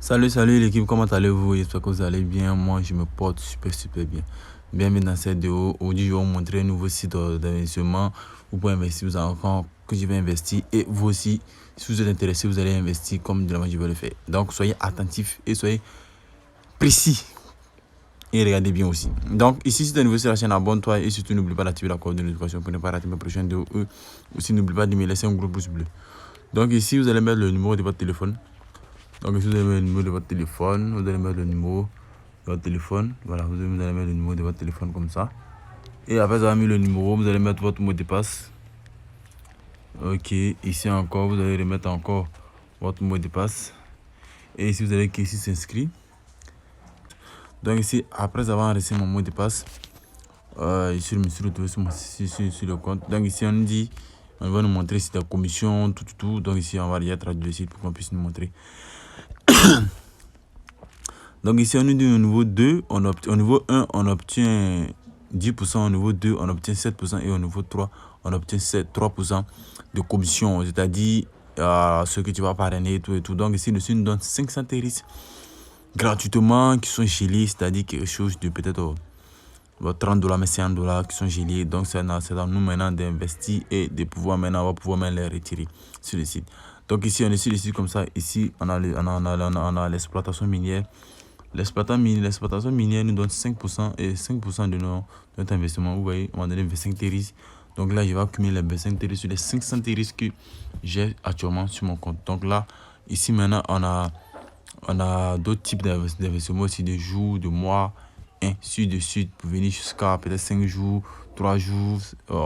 Salut l'équipe, comment allez-vous? J'espère que vous allez bien. Moi, je me porte super bien. Bienvenue dans cette vidéo. Aujourd'hui, je vais vous montrer un nouveau site d'investissement. Vous pouvez investir, vous avez encore que je vais investir. Et vous aussi, si vous êtes intéressé, vous allez investir comme de la manière je vais le faire. Donc, soyez attentifs et soyez précis. Et regardez bien aussi. Donc, ici, si tu es nouveau sur la chaîne, abonne-toi. Et surtout, n'oublie pas d'activer la cloche de notification pour ne pas rater mes prochaines vidéos. Aussi, n'oublie pas de me laisser un gros pouce bleu. Donc, ici, vous allez mettre le numéro de votre téléphone. Donc ici, vous allez mettre le numéro de votre téléphone. Vous allez mettre le numéro de votre téléphone. Voilà, vous allez mettre le numéro de votre téléphone comme ça. Et après avoir mis le numéro, vous allez mettre votre mot de passe. Ok, ici encore, vous allez remettre encore votre mot de passe. Et ici, vous allez cliquer ici s'inscrire. Donc ici, après avoir enregistré mon mot de passe, ici, je me suis retrouvé sur le compte. Donc ici, on dit, on va nous montrer si la commission, tout. Donc ici, on va déjà traduire le site pour qu'on puisse nous montrer. Donc ici, on nous dit au niveau 2, au niveau 1, on obtient 10%, au niveau 2, on obtient 7%, et au niveau 3, on obtient 3% de commission, c'est-à-dire ce que tu vas parrainer et tout. Donc ici, nous nous donne 500 TRIS gratuitement qui sont gelés, c'est-à-dire quelque chose de peut-être $30, mais $100 qui sont gelés. Donc c'est à nous maintenant d'investir et de pouvoir maintenant, on va pouvoir même les retirer sur le site. Donc ici, on est sur le site comme ça. Ici, on a l'exploitation minière. L'exploitation minière nous donne 5% et 5% de notre investissement. Vous voyez, on va donner 25 TRIS. Donc là, je vais accumuler les 25 TRIS sur les 500 TRIS que j'ai actuellement sur mon compte. Donc là, ici maintenant, on a d'autres types d'investissements aussi, de jours, de mois, ainsi de suite, pour venir jusqu'à peut-être 5 jours, 3 jours.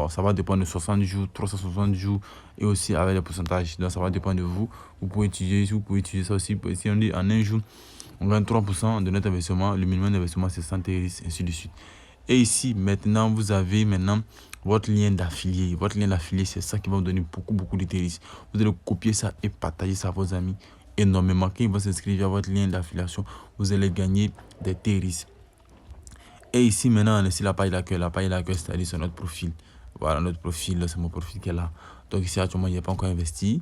Ça va dépendre de 60 jours, 360 jours et aussi avec les pourcentages. Donc ça va dépendre de vous. Vous pouvez utiliser ça aussi. Si on dit en un jour, on gagne 3% de notre investissement. Le minimum d'investissement, c'est 100 TRIS, ainsi de suite. Et ici, maintenant, vous avez votre lien d'affilié. Votre lien d'affilié, c'est ça qui va vous donner beaucoup de TRIS. Vous allez copier ça et partager ça à vos amis énormément. Quand ils vont s'inscrire à votre lien d'affiliation, vous allez gagner des TRIS. Et ici, maintenant, on est sur la page d'accueil. La page d'accueil, c'est-à-dire sur notre profil. Voilà, notre profil, c'est mon profil qui est là. Donc ici, actuellement, il n'y a pas encore investi.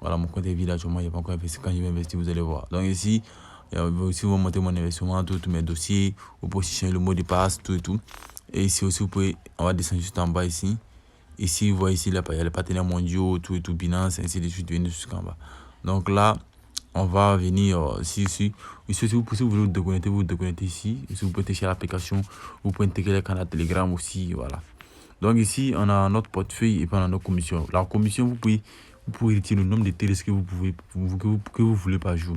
Voilà, mon compte est vide actuellement, il n'y a pas encore investi. Quand je vais investir, vous allez voir. Donc ici, si vous montez mon investissement, tous mes dossiers, vous pouvez aussi changer le mot de passe, tout et tout. Et ici aussi, vous pouvez, on va descendre juste en bas ici. Ici, vous voyez ici, il y a les partenaires mondiaux, tout et tout, Binance, ainsi de suite, jusqu'en bas. Donc là, on va venir ici, si vous voulez vous déconnecter ici. Si vous pouvez télécharger l'application, vous pouvez intégrer le canal Telegram aussi, voilà. Donc ici, on a notre portefeuille et puis on a notre commission. La commission, vous pouvez retirer le nombre de TRIS que vous voulez par jour.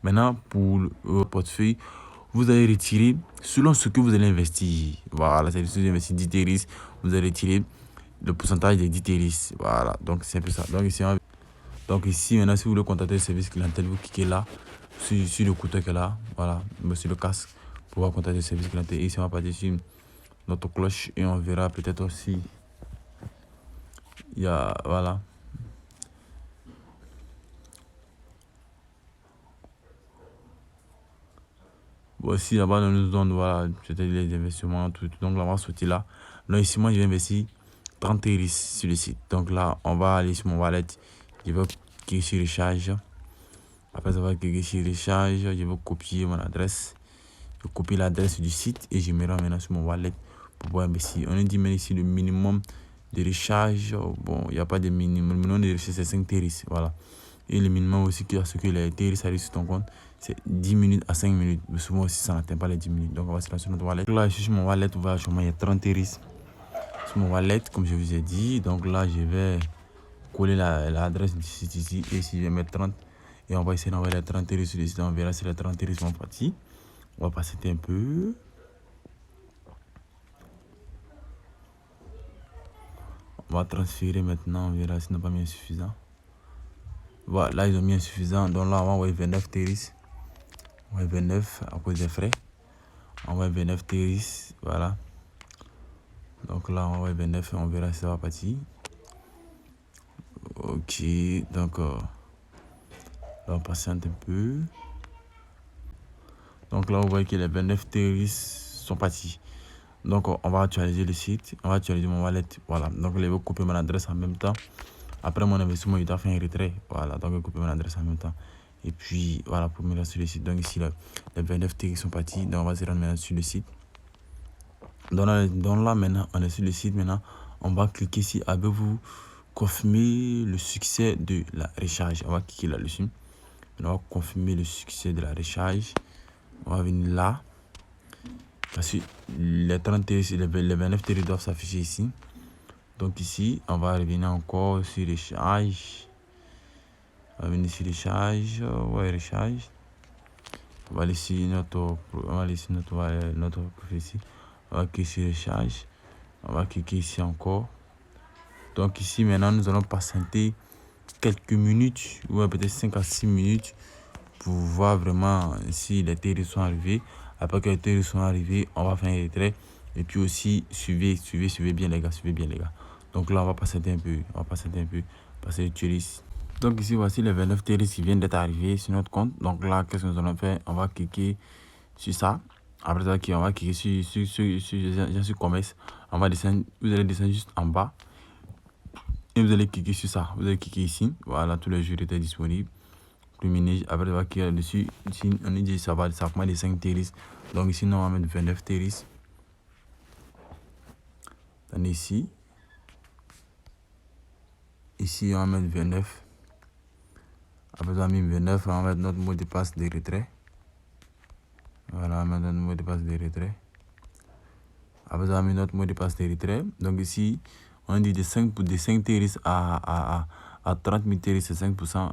Maintenant, pour le portefeuille, vous allez retirer selon ce que vous allez investir. Voilà, c'est si vous investissez 10 TRIS, vous allez retirer le pourcentage des 10 TRIS. Voilà, donc c'est un peu ça. Donc ici, maintenant, si vous voulez contacter le service clientèle, vous cliquez là, sur le couteau qui est là, voilà, sur le casque, pour pouvoir contacter le service clientèle. Et ici, on va partir sur notre cloche et on verra peut-être aussi, il y a, voilà. Voici là-bas, on nous donne, voilà, c'était les investissements, tout. Donc là, on va sortir là. Donc ici, moi, je vais investir 30 TRIS sur le site. Donc là, on va aller sur mon wallet. Je vais cliquer sur recharge. Après avoir cliqué sur recharge, je vais copier mon adresse. Je copie l'adresse du site et je me rends maintenant sur mon wallet pour pouvoir investir. On a dit mais ici le minimum de recharge. Bon, il n'y a pas de minimum. Le minimum de recharge, c'est 5 TRIS. Voilà. Et le minimum aussi, ce que les TRIS arrivent sur ton compte, c'est 10 minutes à 5 minutes. Mais souvent aussi, ça n'atteint pas les 10 minutes. Donc, on va se lancer sur notre wallet. Là, je suis sur mon wallet. Voilà, il y a 30 TRIS sur mon wallet, comme je vous ai dit. Donc là, je vais coller l'adresse du site ici. Et si je vais mettre 30, et on va essayer d'envoyer les 30 TRIS sur le site. On verra si les 30 TRIS sont partis. On va passer un peu. On va transférer maintenant. On verra si ce n'est pas mis insuffisant. Voilà, là ils ont mis insuffisant. Donc là, on va envoyer 29 TRIS. On va 29 à cause des frais. On va 29 TRIS. Voilà. Donc là, on va 29 et on verra si ça va partir. Ok. Donc, là, on patiente un peu. Donc là, vous voyez que les 29 TRIS sont partis. Donc, on va actualiser le site. On va actualiser mon wallet. Voilà. Donc, je vais couper mon adresse en même temps. Après mon investissement, il doit faire un retrait. Voilà. Donc, je vais couper mon adresse en même temps. Et puis voilà, pour me lancer sur le site. Donc ici, les 29 TRX sont partis. Donc on va se rendre maintenant sur le site. Donc là maintenant, on est sur le site maintenant. On va cliquer ici. Avez-vous confirmé le succès de la recharge? On va cliquer là-dessus. On va confirmer le succès de la recharge. On va venir là. Parce que les 30 TRX, les 29 TRX doivent s'afficher ici. Donc ici, on va revenir encore sur recharge. On va venir sur recharge. Ouais, recharge. On va laisser notre profil ici. On va cliquer sur recharge. On va cliquer ici encore. Donc ici maintenant nous allons patienter quelques minutes, ou peut-être 5 à 6 minutes pour voir vraiment si les TRX sont arrivés. Après que les TRX sont arrivés, on va faire un retrait. Et puis aussi suivez bien les gars, suivez bien les gars. Donc là on va patienter un peu, passer le TRX. Donc ici voici les 29 TRX qui viennent d'être arrivés sur notre compte. Donc là qu'est-ce que nous allons faire? On va cliquer sur ça. Après ça, on va cliquer sur commerce. On va descendre, vous allez descendre juste en bas. Et vous allez cliquer sur ça. Vous allez cliquer ici. Voilà, tous les jours étaient disponibles. Après, on va cliquer dessus. Ici, on dit ça va prendre les 5 TRX. Donc ici, nous, on va mettre 29 TRX. Attendez ici. Ici, on va mettre 29. Après, on va mettre 29. On va mettre notre mot de passe de retrait. Voilà, on va mettre notre mot de passe de retrait. Après, on va mettre notre mot de passe de retrait. Donc ici, on dit de 5 TRX à 30 000 TRX, c'est 5%.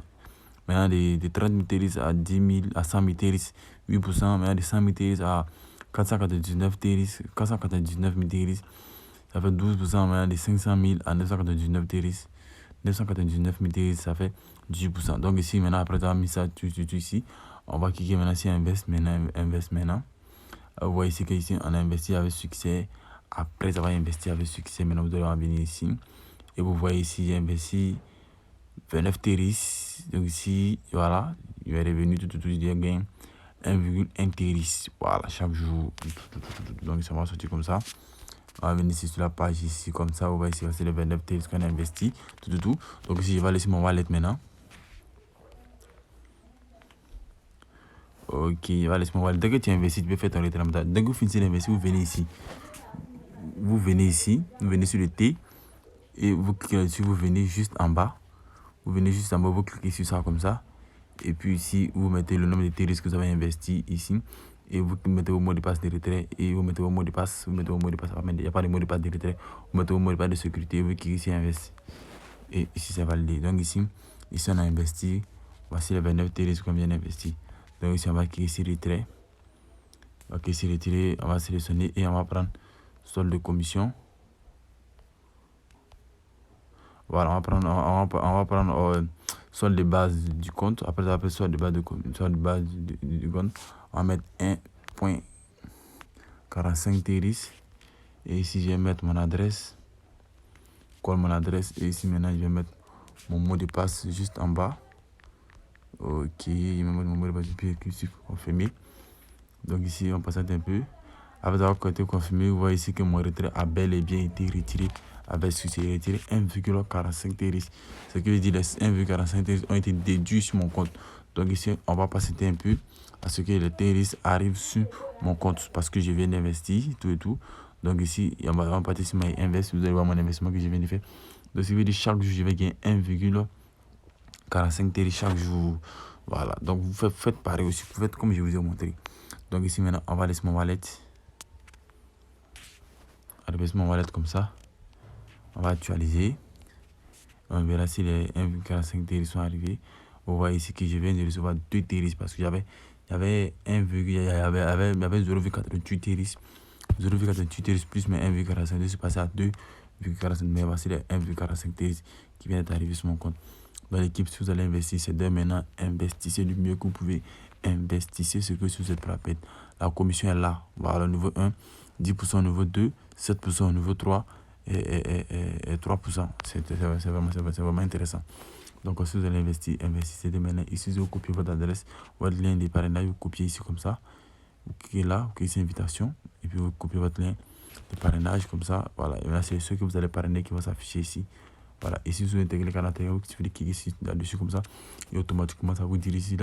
Maintenant, de 30 000 TRX à 10 000, à 100 000 TRX, 8%. Maintenant, de 100 000 TRX à 499 TRX, 499 000 TRX, ça fait 12%. Maintenant, de 500 000 à 999 TRX, 999 000 TRX, ça fait 18%. Donc ici, maintenant, après avoir mis ça tout ici, on va cliquer maintenant sur Invest maintenant. Vous voyez ici qu'ici, on a investi avec succès. Après avoir investi avec succès, maintenant, vous devez venir ici. Et vous voyez ici, j'ai investi 29 TRX. Donc ici, voilà, il est revenu il gagne 1,1 TRX. Voilà, chaque jour. Donc ça va sortir comme ça. On va venir ici sur la page ici, comme ça. Vous voyez ici, c'est les 29 TRX qu'on a investi. Donc ici, je vais laisser mon wallet maintenant. Ok, je vais laisser mon wallet. Dès que tu investis, tu peux faire ton retrait. Dès que vous finissez d'investir, vous venez ici. Vous venez sur le T. Et vous cliquez là-dessus, vous venez juste en bas. Vous cliquez sur ça comme ça. Et puis ici, vous mettez le nombre de TRX que vous avez investi ici. Et vous mettez vos mots de passe de retrait. Et vous mettez vos mots de passe. Il n'y a pas de mot de passe de retrait. Vous mettez vos mots de passe de sécurité. Vous cliquez ici, investi. Et ici, c'est validé. Donc ici, on a investi. Voici les 29 TRX qu'on vient d'investir. Donc ici, on va cliquer ici, retrait. On va cliquer ici, retirer. On va sélectionner et on va prendre solde de commission. Voilà, on va prendre solde de base du compte. Après solde de base du compte. On va mettre 1.45 TRX. Et ici, je vais mettre mon adresse. Colle mon adresse. Et ici, maintenant, je vais mettre mon mot de passe juste en bas. Ok, je vais mettre mon mot de passe puis confirmer. Donc ici, on passe un peu. Après avoir été confirmé, vous voyez ici que mon retrait a bel et bien été retiré. Avec succès, retiré 1,45 TRX. Ce qui veut dire que les 1,45 TRX ont été déduits sur mon compte. Donc ici, on va passer un peu à ce que les TRX arrivent sur mon compte parce que je viens d'investir, tout et tout. Donc ici, on va partir sur my invest. Vous allez voir mon investissement que je viens de faire. Donc ça veut dire chaque jour, je vais gagner 1,45 TRX chaque jour. Voilà. Donc vous faites pareil aussi. Vous faites comme je vous ai montré. Donc ici, maintenant, on va laisser mon wallet. On va laisser mon wallet comme ça. On va actualiser. On verra si les 1,45 TRX sont arrivés. Vous voyez ici que je viens de recevoir 2 TRX parce que j'avais 0,88 TRX. 0,88 TRX plus mes 1,45. Je suis passé à 2,45. Mais voici les 1,45 TRX qui viennent d'arriver sur mon compte. Dans l'équipe, si vous allez investir, c'est dès maintenant, investissez du mieux que vous pouvez. Investissez ce que si vous êtes prêt à perdre. La commission est là. Voilà, niveau 1, 10% au niveau 2, 7% au niveau 3 et 3%. C'est vraiment intéressant. Donc, si vous allez investir, investissez dès maintenant. Ici, vous copiez votre adresse, votre lien de parrainage, vous copiez ici comme ça. Vous cliquez là, vous cliquez sur invitation et puis vous copiez votre lien de parrainage comme ça. Voilà, et là, c'est ceux que vous allez parrainer qui vont s'afficher ici. Voilà, et si vous avez intégré le canal Telegram, il suffit de cliquer là-dessus comme ça, et automatiquement ça vous dirige,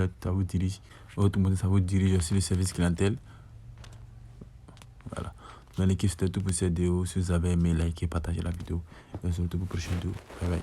automatiquement ça vous dirige sur le service clientèle. Voilà. Dans l'équipe, c'était tout pour cette vidéo. Si vous avez aimé, likez, partagez la vidéo. Et on se retrouve pour la prochaine vidéo. Bye bye.